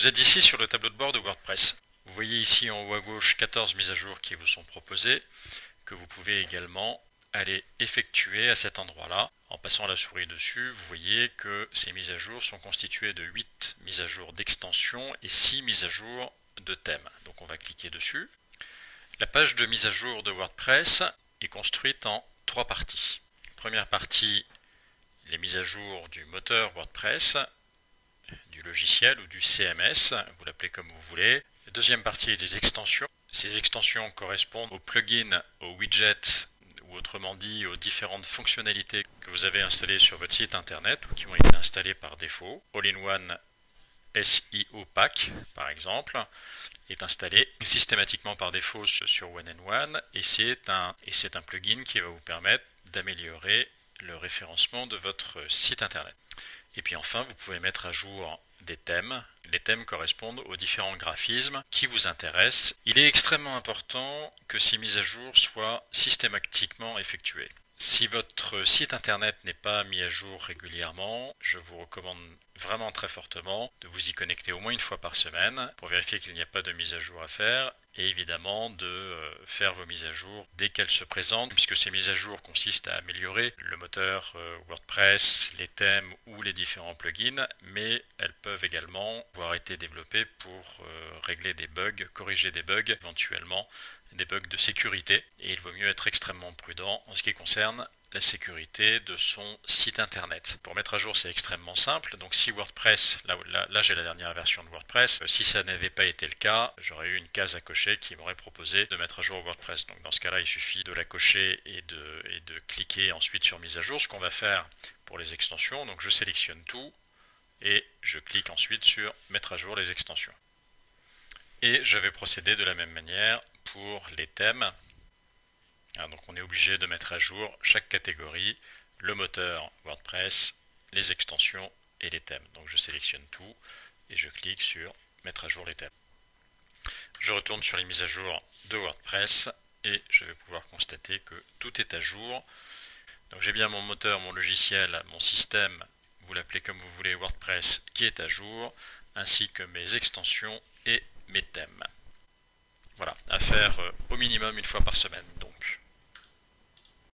Vous êtes ici sur le tableau de bord de WordPress. Vous voyez ici en haut à gauche 14 mises à jour qui vous sont proposées, que vous pouvez également aller effectuer à cet endroit-là. En passant la souris dessus, vous voyez que ces mises à jour sont constituées de 8 mises à jour d'extension et 6 mises à jour de thème. Donc on va cliquer dessus. La page de mise à jour de WordPress est construite en 3 parties. Première partie, les mises à jour du moteur WordPress, du logiciel ou du CMS, vous l'appelez comme vous voulez. La deuxième partie est des extensions. Ces extensions correspondent aux plugins, aux widgets, ou autrement dit aux différentes fonctionnalités que vous avez installées sur votre site internet ou qui ont été installées par défaut. All-in-One SEO Pack, par exemple, est installé systématiquement par défaut sur One&One et c'est un plugin qui va vous permettre d'améliorer le référencement de votre site internet. Et puis enfin, vous pouvez mettre à jour des thèmes. Les thèmes correspondent aux différents graphismes qui vous intéressent. Il est extrêmement important que ces mises à jour soient systématiquement effectuées. Si votre site internet n'est pas mis à jour régulièrement, je vous recommande vraiment très fortement de vous y connecter au moins une fois par semaine pour vérifier qu'il n'y a pas de mise à jour à faire et évidemment de faire vos mises à jour dès qu'elles se présentent puisque ces mises à jour consistent à améliorer le moteur WordPress, les thèmes ou les différents plugins, mais elles peuvent également avoir été développées pour régler des bugs, corriger des bugs éventuellement, des bugs de sécurité et il vaut mieux être extrêmement prudent en ce qui concerne la sécurité de son site internet. Pour mettre à jour, c'est extrêmement simple. Donc si WordPress, là j'ai la dernière version de WordPress, si ça n'avait pas été le cas, j'aurais eu une case à cocher qui m'aurait proposé de mettre à jour WordPress. Donc dans ce cas-là, il suffit de la cocher et de cliquer ensuite sur mise à jour. Ce qu'on va faire pour les extensions, donc je sélectionne tout et je clique ensuite sur mettre à jour les extensions. Et je vais procéder de la même manière pour les thèmes. Alors donc on est obligé de mettre à jour chaque catégorie, le moteur WordPress, les extensions et les thèmes. Donc je sélectionne tout et je clique sur mettre à jour les thèmes. Je retourne sur les mises à jour de WordPress et je vais pouvoir constater que tout est à jour. Donc j'ai bien mon moteur, mon logiciel, mon système, vous l'appelez comme vous voulez, WordPress, qui est à jour, ainsi que mes extensions et mes thèmes. Voilà, à faire au minimum une fois par semaine. Donc